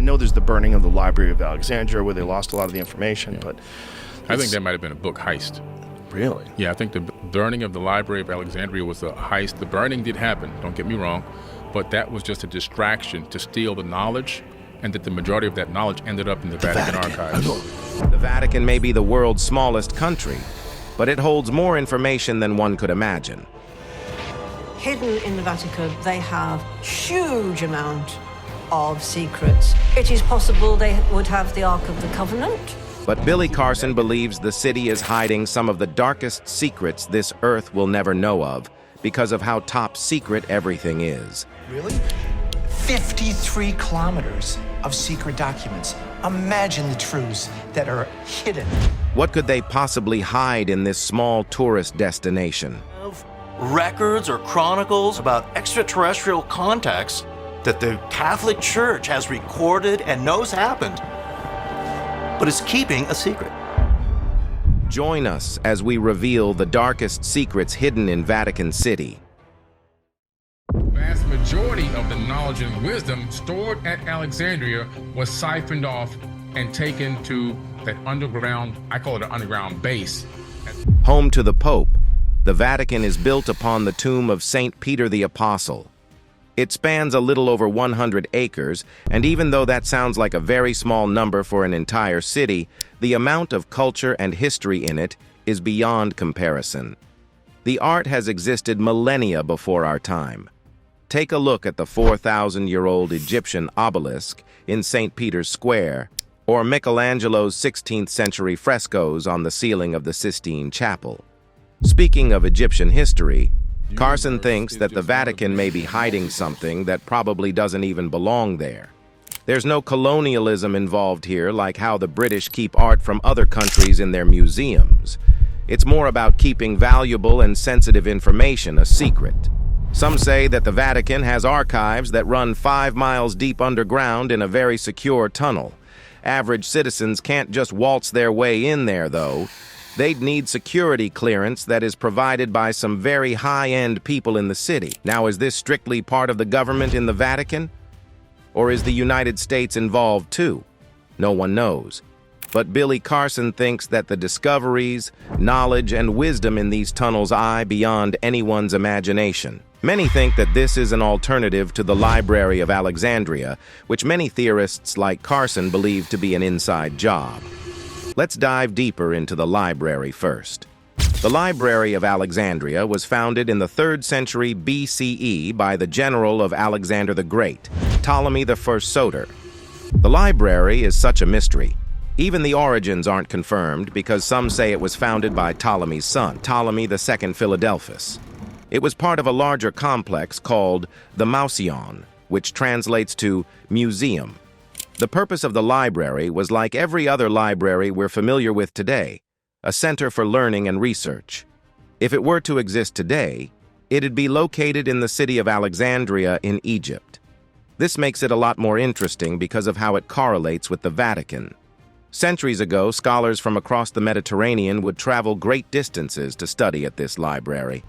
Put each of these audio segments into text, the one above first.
know there's the burning of the Library of Alexandria where they lost a lot of the information, but I think that might have been a book heist. Really? Yeah, I think the burning of the Library of Alexandria was a heist. The burning did happen, don't get me wrong, but that was just a distraction to steal the knowledge, and that the majority of that knowledge ended up in the Vatican archives. The Vatican may be the world's smallest country, but it holds more information than one could imagine. Hidden in the Vatican, they have huge amount of secrets. It is possible they would have the Ark of the Covenant. But Billy Carson believes the city is hiding some of the darkest secrets this Earth will never know of because of how top secret everything is. Really? 53 kilometers of secret documents. Imagine the truths that are hidden. What could they possibly hide in this small tourist destination? Records or chronicles about extraterrestrial contacts that the Catholic Church has recorded and knows happened, but is keeping a secret. Join us as we reveal the darkest secrets hidden in Vatican City. The vast majority of the knowledge and wisdom stored at Alexandria was siphoned off and taken to that underground, I call it an underground base. Home to the Pope, the Vatican is built upon the tomb of St. Peter the Apostle. It spans a little over 100 acres, and even though that sounds like a very small number for an entire city, the amount of culture and history in it is beyond comparison. The art has existed millennia before our time. Take a look at the 4,000-year-old Egyptian obelisk in St. Peter's Square, or Michelangelo's 16th-century frescoes on the ceiling of the Sistine Chapel. Speaking of Egyptian history, Carson thinks that the Vatican may be hiding something that probably doesn't even belong there. There's no colonialism involved here like how the British keep art from other countries in their museums. It's more about keeping valuable and sensitive information a secret. Some say that the Vatican has archives that run 5 miles deep underground in a very secure tunnel. Average citizens can't just waltz their way in there, though. They'd need security clearance that is provided by some very high-end people in the city. Now, is this strictly part of the government in the Vatican? Or is the United States involved too? No one knows. But Billy Carson thinks that the discoveries, knowledge, and wisdom in these tunnels lie beyond anyone's imagination. Many think that this is an alternative to the Library of Alexandria, which many theorists like Carson believe to be an inside job. Let's dive deeper into the library first. The Library of Alexandria was founded in the 3rd century BCE by the general of Alexander the Great, Ptolemy I Soter. The library is such a mystery. Even the origins aren't confirmed because some say it was founded by Ptolemy's son, Ptolemy II Philadelphus. It was part of a larger complex called the Mouseion, which translates to museum. The purpose of the library was like every other library we're familiar with today, a center for learning and research. If it were to exist today, it'd be located in the city of Alexandria in Egypt. This makes it a lot more interesting because of how it correlates with the Vatican. Centuries ago, scholars from across the Mediterranean would travel great distances to study at this library.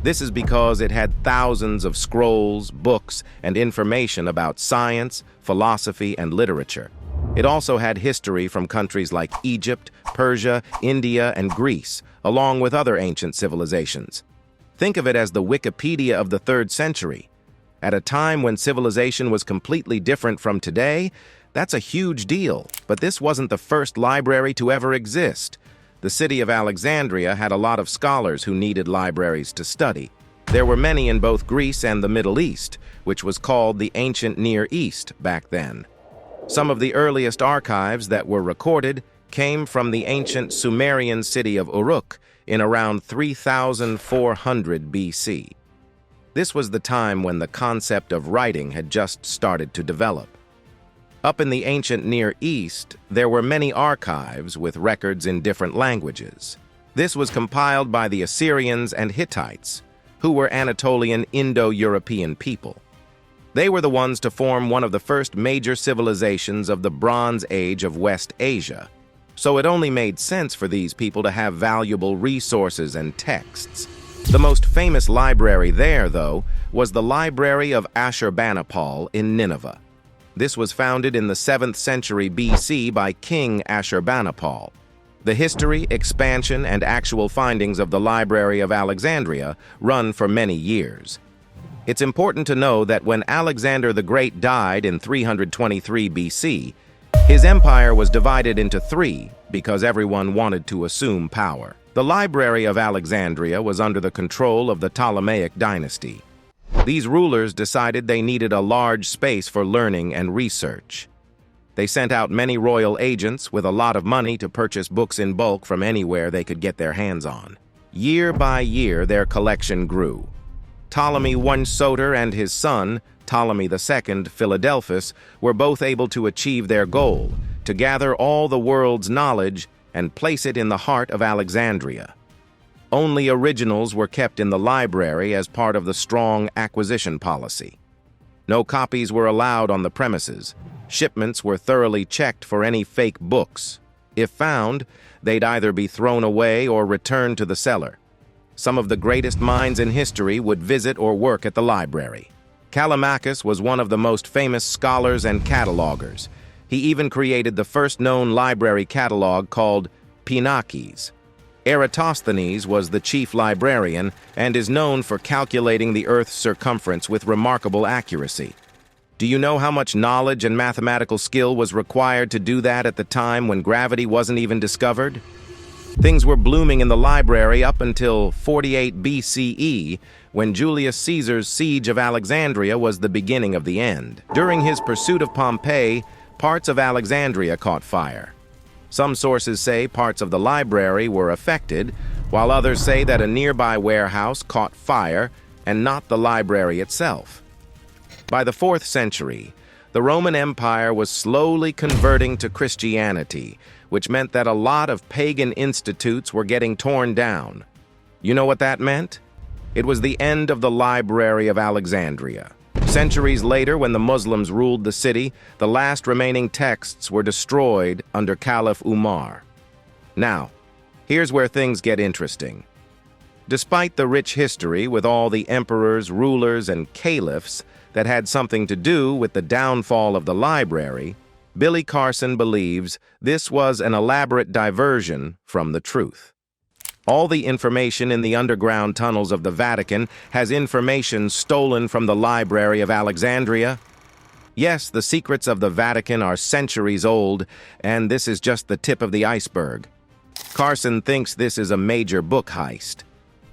This is because it had thousands of scrolls, books, and information about science, philosophy, and literature. It also had history from countries like Egypt, Persia, India, and Greece, along with other ancient civilizations. Think of it as the Wikipedia of the 3rd century. At a time when civilization was completely different from today, that's a huge deal, but this wasn't the first library to ever exist. The city of Alexandria had a lot of scholars who needed libraries to study. There were many in both Greece and the Middle East, which was called the ancient Near East back then. Some of the earliest archives that were recorded came from the ancient Sumerian city of Uruk in around 3400 BC. This was the time when the concept of writing had just started to develop. Up in the ancient Near East, there were many archives with records in different languages. This was compiled by the Assyrians and Hittites, who were Anatolian Indo-European people. They were the ones to form one of the first major civilizations of the Bronze Age of West Asia, so it only made sense for these people to have valuable resources and texts. The most famous library there, though, was the Library of Ashurbanipal in Nineveh. This was founded in the 7th century BC by King Ashurbanipal. The history, expansion, and actual findings of the Library of Alexandria run for many years. It's important to know that when Alexander the Great died in 323 BC, his empire was divided into three because everyone wanted to assume power. The Library of Alexandria was under the control of the Ptolemaic dynasty. These rulers decided they needed a large space for learning and research. They sent out many royal agents with a lot of money to purchase books in bulk from anywhere they could get their hands on. Year by year, their collection grew. Ptolemy I Soter and his son, Ptolemy II Philadelphus, were both able to achieve their goal, to gather all the world's knowledge and place it in the heart of Alexandria. Only originals were kept in the library as part of the strong acquisition policy. No copies were allowed on the premises. Shipments were thoroughly checked for any fake books. If found, they'd either be thrown away or returned to the seller. Some of the greatest minds in history would visit or work at the library. Callimachus was one of the most famous scholars and catalogers. He even created the first known library catalog called Pinakes. Eratosthenes was the chief librarian and is known for calculating the Earth's circumference with remarkable accuracy. Do you know how much knowledge and mathematical skill was required to do that at the time when gravity wasn't even discovered? Things were blooming in the library up until 48 BCE, when Julius Caesar's siege of Alexandria was the beginning of the end. During his pursuit of Pompeii, parts of Alexandria caught fire. Some sources say parts of the library were affected, while others say that a nearby warehouse caught fire and not the library itself. By the 4th century, the Roman Empire was slowly converting to Christianity, which meant that a lot of pagan institutes were getting torn down. You know what that meant? It was the end of the Library of Alexandria. Centuries later, when the Muslims ruled the city, the last remaining texts were destroyed under Caliph Umar. Now, here's where things get interesting. Despite the rich history with all the emperors, rulers, and caliphs that had something to do with the downfall of the library, Billy Carson believes this was an elaborate diversion from the truth. All the information in the underground tunnels of the Vatican has information stolen from the Library of Alexandria. Yes, the secrets of the Vatican are centuries old, and this is just the tip of the iceberg. Carson thinks this is a major book heist.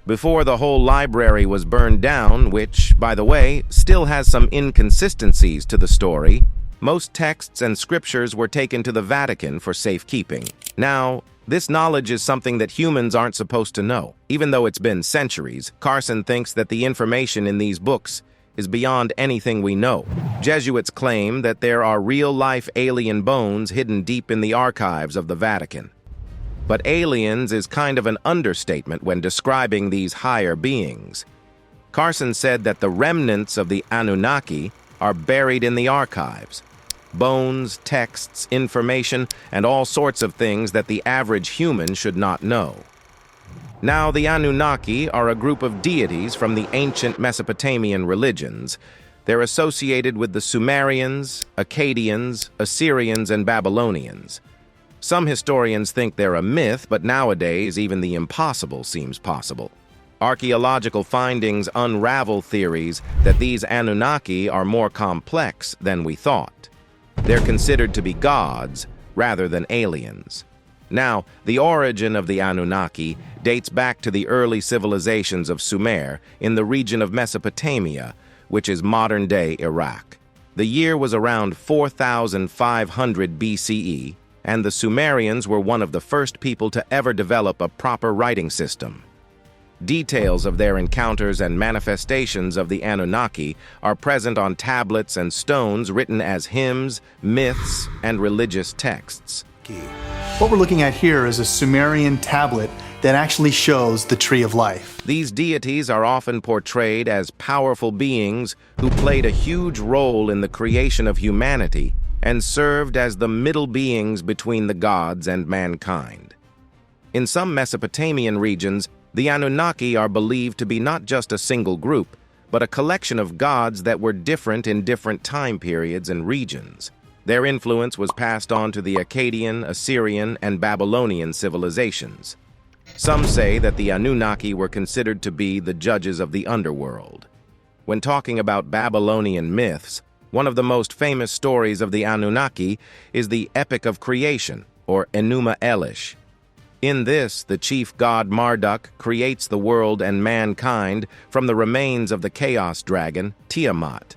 Before the whole library was burned down, which, by the way, still has some inconsistencies to the story, most texts and scriptures were taken to the Vatican for safekeeping. Now, this knowledge is something that humans aren't supposed to know. Even though it's been centuries, Carson thinks that the information in these books is beyond anything we know. Jesuits claim that there are real-life alien bones hidden deep in the archives of the Vatican. But aliens is kind of an understatement when describing these higher beings. Carson said that the remnants of the Anunnaki are buried in the archives. Bones, texts, information, and all sorts of things that the average human should not know. Now, the Anunnaki are a group of deities from the ancient Mesopotamian religions. They're associated with the Sumerians, Akkadians, Assyrians, and Babylonians. Some historians think they're a myth, but nowadays even the impossible seems possible. Archaeological findings unravel theories that these Anunnaki are more complex than we thought. They're considered to be gods rather than aliens. Now, the origin of the Anunnaki dates back to the early civilizations of Sumer in the region of Mesopotamia, which is modern-day Iraq. The year was around 4,500 BCE, and the Sumerians were one of the first people to ever develop a proper writing system. Details of their encounters and manifestations of the Anunnaki are present on tablets and stones written as hymns, myths, and religious texts. What we're looking at here is a Sumerian tablet that actually shows the Tree of Life. These deities are often portrayed as powerful beings who played a huge role in the creation of humanity and served as the middle beings between the gods and mankind. In some Mesopotamian regions, the Anunnaki are believed to be not just a single group, but a collection of gods that were different in different time periods and regions. Their influence was passed on to the Akkadian, Assyrian, and Babylonian civilizations. Some say that the Anunnaki were considered to be the judges of the underworld. When talking about Babylonian myths, one of the most famous stories of the Anunnaki is the Epic of Creation, or Enuma Elish. In this, the chief god Marduk creates the world and mankind from the remains of the chaos dragon, Tiamat.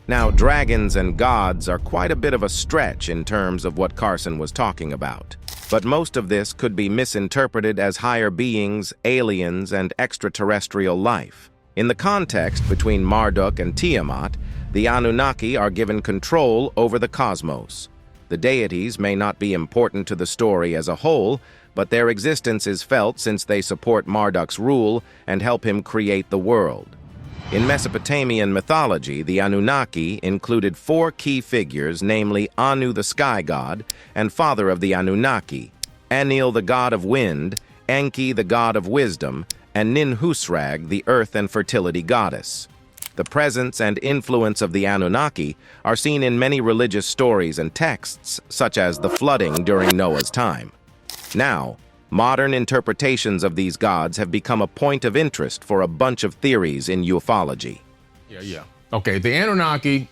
Now, dragons and gods are quite a bit of a stretch in terms of what Carson was talking about, but most of this could be misinterpreted as higher beings, aliens, and extraterrestrial life. In the context between Marduk and Tiamat, the Anunnaki are given control over the cosmos. The deities may not be important to the story as a whole, but their existence is felt since they support Marduk's rule and help him create the world. In Mesopotamian mythology, the Anunnaki included 4 key figures, namely Anu the sky god and father of the Anunnaki, Enlil the god of wind, Enki the god of wisdom, and Ninhusrag the earth and fertility goddess. The presence and influence of the Anunnaki are seen in many religious stories and texts, such as the flooding during Noah's time. Now, modern interpretations of these gods have become a point of interest for a bunch of theories in ufology. Okay, the Anunnaki,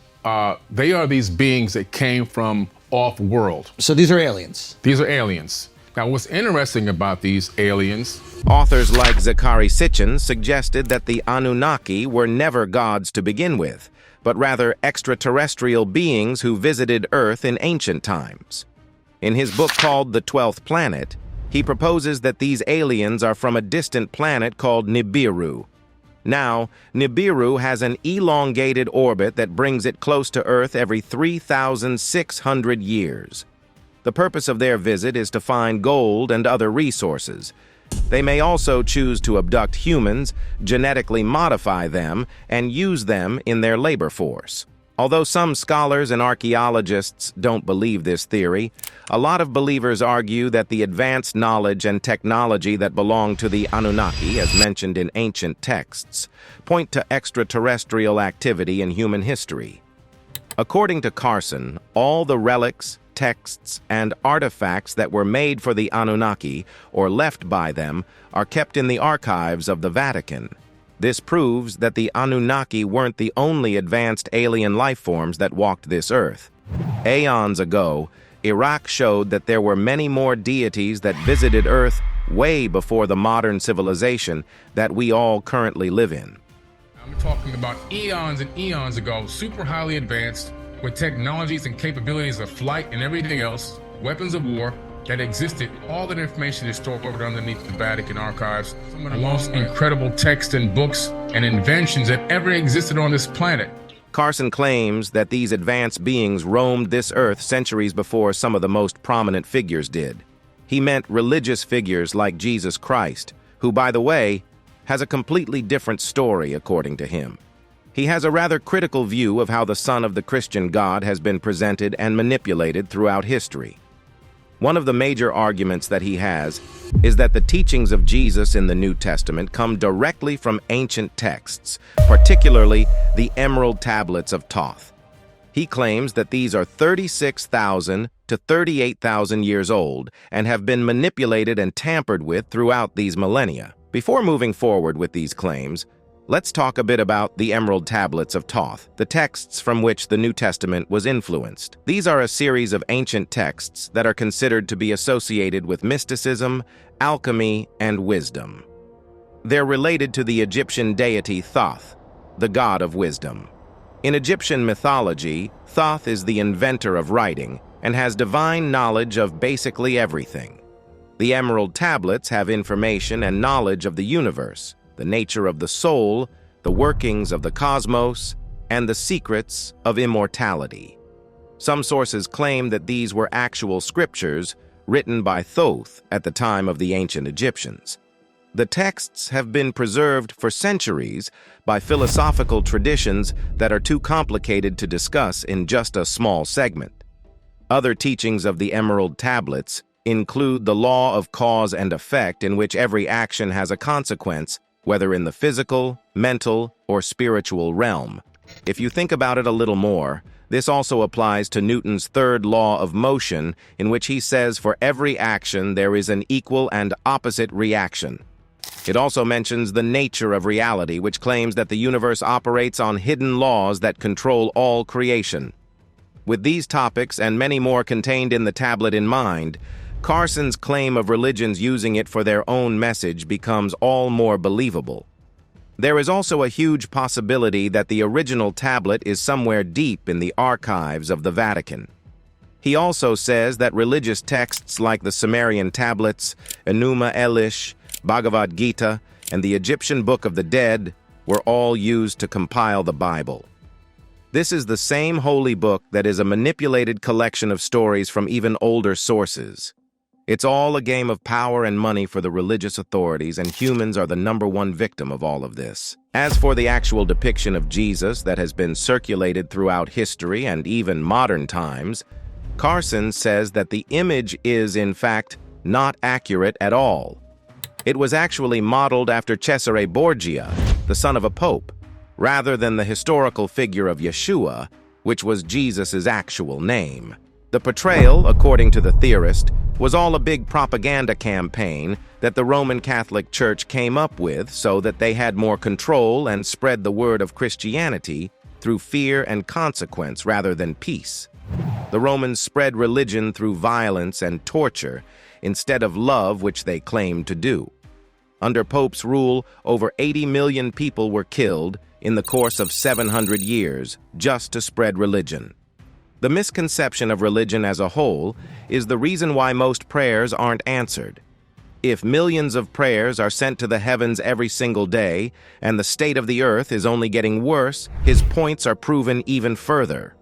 they are these beings that came from off-world. So these are aliens. These are aliens. Now, what's interesting about these aliens, Authors like Zachary Sitchin suggested that the Anunnaki were never gods to begin with, but rather extraterrestrial beings who visited Earth in ancient times. In his book called The 12th Planet, he proposes that these aliens are from a distant planet called Nibiru. Now, Nibiru has an elongated orbit that brings it close to Earth every 3,600 years. The purpose of their visit is to find gold and other resources. They may also choose to abduct humans, genetically modify them, and use them in their labor force. Although some scholars and archaeologists don't believe this theory, a lot of believers argue that the advanced knowledge and technology that belong to the Anunnaki, as mentioned in ancient texts, point to extraterrestrial activity in human history. According to Carson, all the relics, texts, and artifacts that were made for the Anunnaki or left by them are kept in the archives of the Vatican. This proves that the Anunnaki weren't the only advanced alien life forms that walked this earth. Aeons ago, Iraq showed that there were many more deities that visited Earth way before the modern civilization that we all currently live in. I'm talking about eons and eons ago, super highly advanced, with technologies and capabilities of flight and everything else, weapons of war that existed. All that information is stored underneath the Vatican archives. Some of the most incredible texts and books and inventions that ever existed on this planet. Carson claims that these advanced beings roamed this earth centuries before some of the most prominent figures did. He meant religious figures like Jesus Christ, who, by the way, has a completely different story according to him. He has a rather critical view of how the Son of the Christian God has been presented and manipulated throughout history. One of the major arguments that he has is that the teachings of Jesus in the New Testament come directly from ancient texts, particularly the Emerald Tablets of Thoth. He claims that these are 36,000 to 38,000 years old and have been manipulated and tampered with throughout these millennia. Before moving forward with these claims, let's talk a bit about the Emerald Tablets of Thoth, the texts from which the New Testament was influenced. These are a series of ancient texts that are considered to be associated with mysticism, alchemy, and wisdom. They're related to the Egyptian deity Thoth, the god of wisdom. In Egyptian mythology, Thoth is the inventor of writing and has divine knowledge of basically everything. The Emerald Tablets have information and knowledge of the universe, the nature of the soul, the workings of the cosmos, and the secrets of immortality. Some sources claim that these were actual scriptures written by Thoth at the time of the ancient Egyptians. The texts have been preserved for centuries by philosophical traditions that are too complicated to discuss in just a small segment. Other teachings of the Emerald Tablets include the law of cause and effect, in which every action has a consequence, whether in the physical, mental, or spiritual realm. If you think about it a little more, this also applies to Newton's third law of motion, in which he says for every action there is an equal and opposite reaction. It also mentions the nature of reality, which claims that the universe operates on hidden laws that control all creation. With these topics and many more contained in the tablet in mind, Carson's claim of religions using it for their own message becomes all more believable. There is also a huge possibility that the original tablet is somewhere deep in the archives of the Vatican. He also says that religious texts like the Sumerian tablets, Enuma Elish, Bhagavad Gita, and the Egyptian Book of the Dead were all used to compile the Bible. This is the same holy book that is a manipulated collection of stories from even older sources. It's all a game of power and money for the religious authorities, and humans are the #1 victim of all of this. As for the actual depiction of Jesus that has been circulated throughout history and even modern times, Carson says that the image is, in fact, not accurate at all. It was actually modeled after Cesare Borgia, the son of a pope, rather than the historical figure of Yeshua, which was Jesus' actual name. The portrayal, according to the theorist, was all a big propaganda campaign that the Roman Catholic Church came up with so that they had more control and spread the word of Christianity through fear and consequence rather than peace. The Romans spread religion through violence and torture instead of love, which they claimed to do. Under Pope's rule, over 80 million people were killed in the course of 700 years just to spread religion. The misconception of religion as a whole is the reason why most prayers aren't answered. If millions of prayers are sent to the heavens every single day, and the state of the earth is only getting worse, his points are proven even further.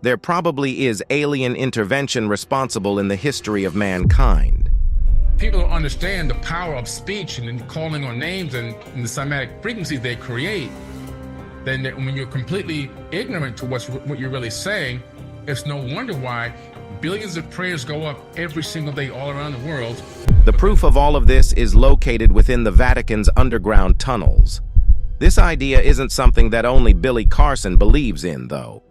There probably is alien intervention responsible in the history of mankind. People don't understand the power of speech and calling on names and the somatic frequencies they create. Then when you're completely ignorant to what you're really saying, it's no wonder why billions of prayers go up every single day all around the world. The proof of all of this is located within the Vatican's underground tunnels. This idea isn't something that only Billy Carson believes in, though.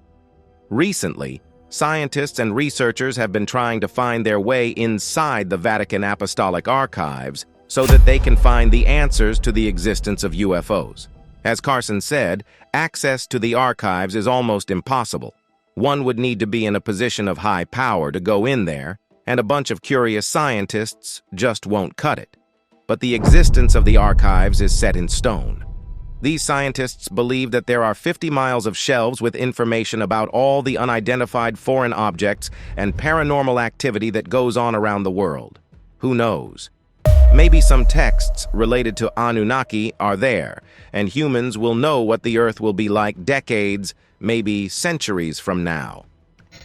Recently, scientists and researchers have been trying to find their way inside the Vatican Apostolic Archives so that they can find the answers to the existence of UFOs. As Carson said, access to the archives is almost impossible. One would need to be in a position of high power to go in there, and a bunch of curious scientists just won't cut it. But the existence of the archives is set in stone. These scientists believe that there are 50 miles of shelves with information about all the unidentified foreign objects and paranormal activity that goes on around the world. Who knows? Maybe some texts related to Anunnaki are there, and humans will know what the Earth will be like decades, maybe centuries from now.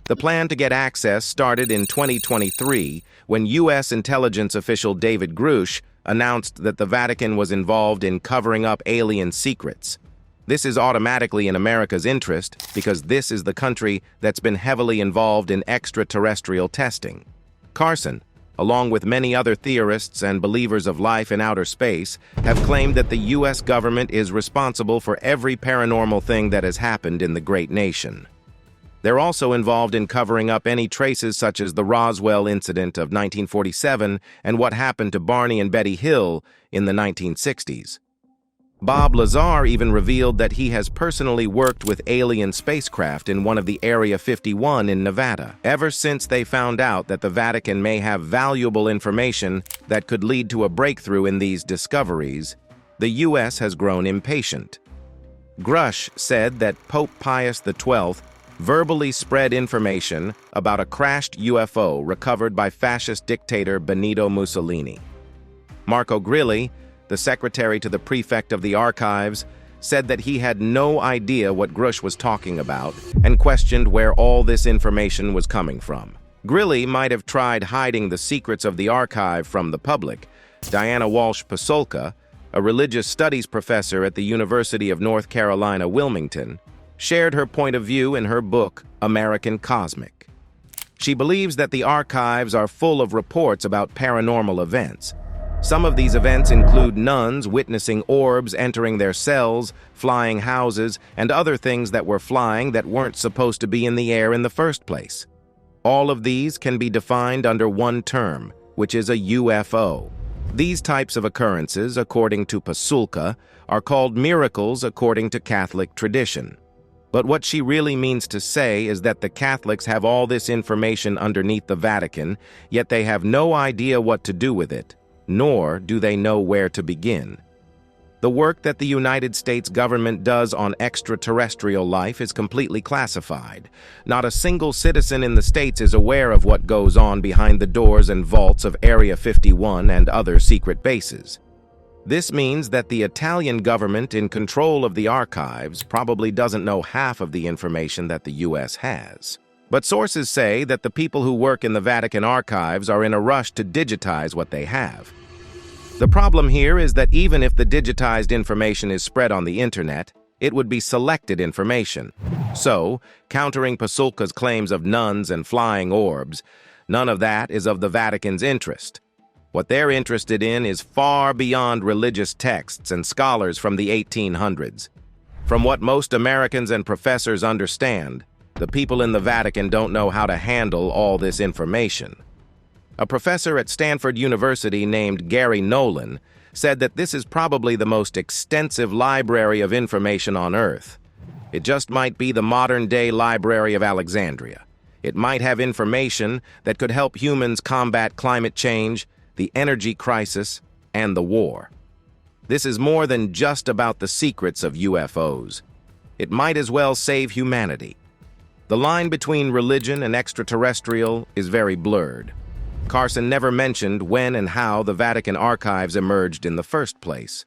The plan to get access started in 2023 when U.S. intelligence official David Grush announced that the Vatican was involved in covering up alien secrets. This is automatically in America's interest because this is the country that's been heavily involved in extraterrestrial testing. Carson, along with many other theorists and believers of life in outer space, have claimed that the U.S. government is responsible for every paranormal thing that has happened in the great nation. They're also involved in covering up any traces such as the Roswell incident of 1947 and what happened to Barney and Betty Hill in the 1960s. Bob Lazar even revealed that he has personally worked with alien spacecraft in one of the Area 51 in Nevada. Ever since they found out that the Vatican may have valuable information that could lead to a breakthrough in these discoveries, the U.S. has grown impatient. Grush said that Pope Pius XII verbally spread information about a crashed UFO recovered by fascist dictator Benito Mussolini. Marco Grilli, the secretary to the prefect of the archives, said that he had no idea what Grush was talking about and questioned where all this information was coming from. Grilli might have tried hiding the secrets of the archive from the public. Diana Walsh Pasolka, a religious studies professor at the University of North Carolina, Wilmington, shared her point of view in her book, American Cosmic. She believes that the archives are full of reports about paranormal events, Some of these events include nuns witnessing orbs entering their cells, flying houses, and other things that were flying that weren't supposed to be in the air in the first place. All of these can be defined under one term, which is a UFO. These types of occurrences, according to Pasulka, are called miracles according to Catholic tradition. But what she really means to say is that the Catholics have all this information underneath the Vatican, yet they have no idea what to do with it, nor do they know where to begin. The work that the United States government does on extraterrestrial life is completely classified. Not a single citizen in the States is aware of what goes on behind the doors and vaults of Area 51 and other secret bases. This means that the Italian government in control of the archives probably doesn't know half of the information that the U.S. has. But sources say that the people who work in the Vatican archives are in a rush to digitize what they have. The problem here is that even if the digitized information is spread on the internet, it would be selected information. So, countering Pasulka's claims of nuns and flying orbs, none of that is of the Vatican's interest. What they're interested in is far beyond religious texts and scholars from the 1800s. From what most Americans and professors understand, the people in the Vatican don't know how to handle all this information. A professor at Stanford University named Gary Nolan said that this is probably the most extensive library of information on Earth. It just might be the modern-day Library of Alexandria. It might have information that could help humans combat climate change, the energy crisis, and the war. This is more than just about the secrets of UFOs. It might as well save humanity. The line between religion and extraterrestrial is very blurred. Carson never mentioned when and how the Vatican archives emerged in the first place.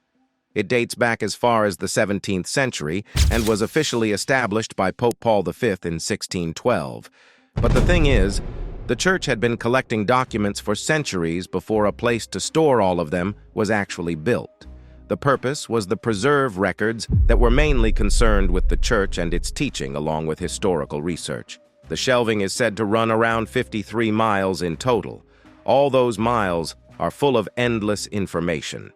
It dates back as far as the 17th century and was officially established by Pope Paul V in 1612. But the thing is, the Church had been collecting documents for centuries before a place to store all of them was actually built. The purpose was to preserve records that were mainly concerned with the Church and its teaching, along with historical research. The shelving is said to run around 53 miles in total. All those miles are full of endless information.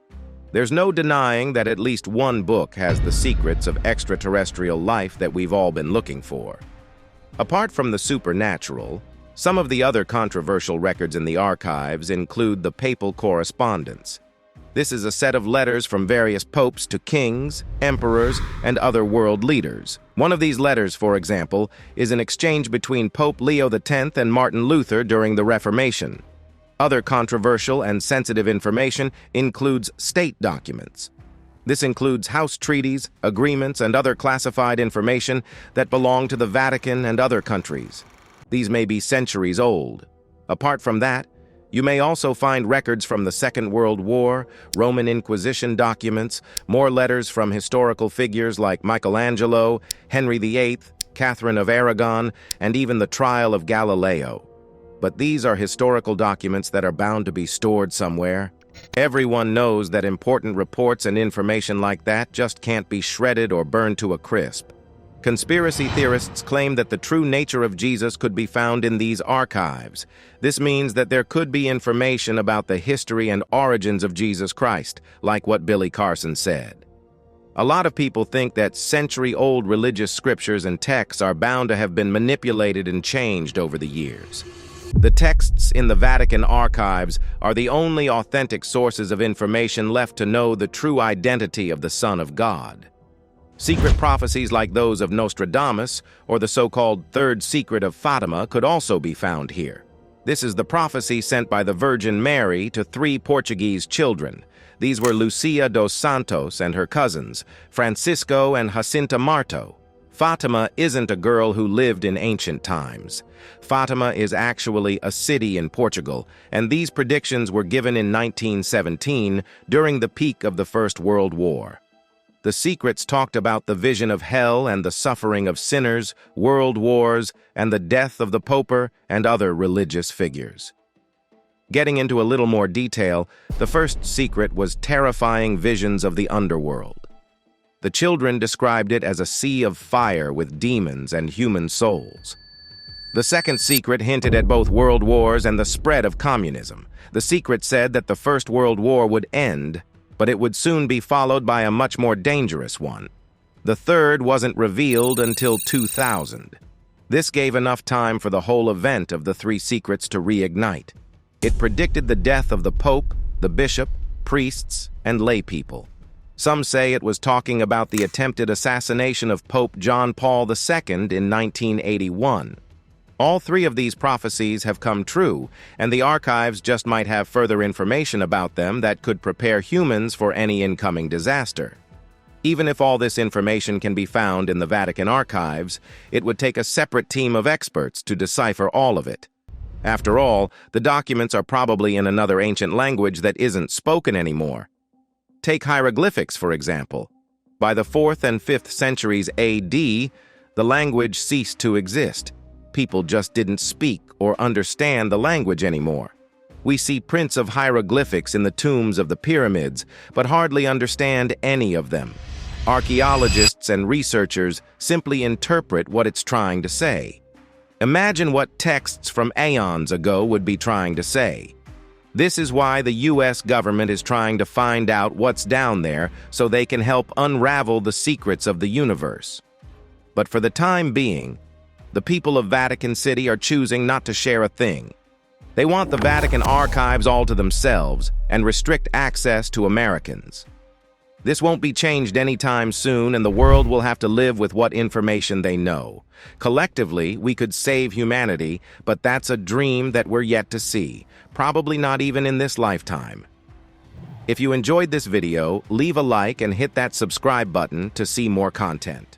There's no denying that at least one book has the secrets of extraterrestrial life that we've all been looking for. Apart from the supernatural, some of the other controversial records in the archives include the papal correspondence. This is a set of letters from various popes to kings, emperors, and other world leaders. One of these letters, for example, is an exchange between Pope Leo X and Martin Luther during the Reformation. Other controversial and sensitive information includes state documents. This includes house treaties, agreements, and other classified information that belong to the Vatican and other countries. These may be centuries old. Apart from that, you may also find records from the Second World War, Roman Inquisition documents, more letters from historical figures like Michelangelo, Henry VIII, Catherine of Aragon, and even the trial of Galileo. But these are historical documents that are bound to be stored somewhere. Everyone knows that important reports and information like that just can't be shredded or burned to a crisp. Conspiracy theorists claim that the true nature of Jesus could be found in these archives. This means that there could be information about the history and origins of Jesus Christ, like what Billy Carson said. A lot of people think that century-old religious scriptures and texts are bound to have been manipulated and changed over the years. The texts in the Vatican archives are the only authentic sources of information left to know the true identity of the Son of God. Secret prophecies like those of Nostradamus or the so-called Third Secret of Fatima could also be found here. This is the prophecy sent by the Virgin Mary to 3 Portuguese children. These were Lucia dos Santos and her cousins, Francisco and Jacinta Marto. Fatima isn't a girl who lived in ancient times. Fatima is actually a city in Portugal, and these predictions were given in 1917 during the peak of the First World War. The secrets talked about the vision of hell and the suffering of sinners, world wars, and the death of the Pope and other religious figures. Getting into a little more detail, the first secret was terrifying visions of the underworld. The children described it as a sea of fire with demons and human souls. The second secret hinted at both world wars and the spread of communism. The secret said that the First World War would end, but it would soon be followed by a much more dangerous one. The third wasn't revealed until 2000. This gave enough time for the whole event of the three secrets to reignite. It predicted the death of the Pope, the bishop, priests, and lay people. Some say it was talking about the attempted assassination of Pope John Paul II in 1981. All three of these prophecies have come true, and the archives just might have further information about them that could prepare humans for any incoming disaster. Even if all this information can be found in the Vatican archives, it would take a separate team of experts to decipher all of it. After all, the documents are probably in another ancient language that isn't spoken anymore. Take hieroglyphics, for example. By the 4th and 5th centuries AD, the language ceased to exist. People just didn't speak or understand the language anymore. We see prints of hieroglyphics in the tombs of the pyramids, but hardly understand any of them. Archaeologists and researchers simply interpret what it's trying to say. Imagine what texts from aeons ago would be trying to say. This is why the US government is trying to find out what's down there so they can help unravel the secrets of the universe. But for the time being, the people of Vatican City are choosing not to share a thing. They want the Vatican archives all to themselves and restrict access to Americans. This won't be changed anytime soon, and the world will have to live with what information they know. Collectively, we could save humanity, but that's a dream that we're yet to see, probably not even in this lifetime. If you enjoyed this video, leave a like and hit that subscribe button to see more content.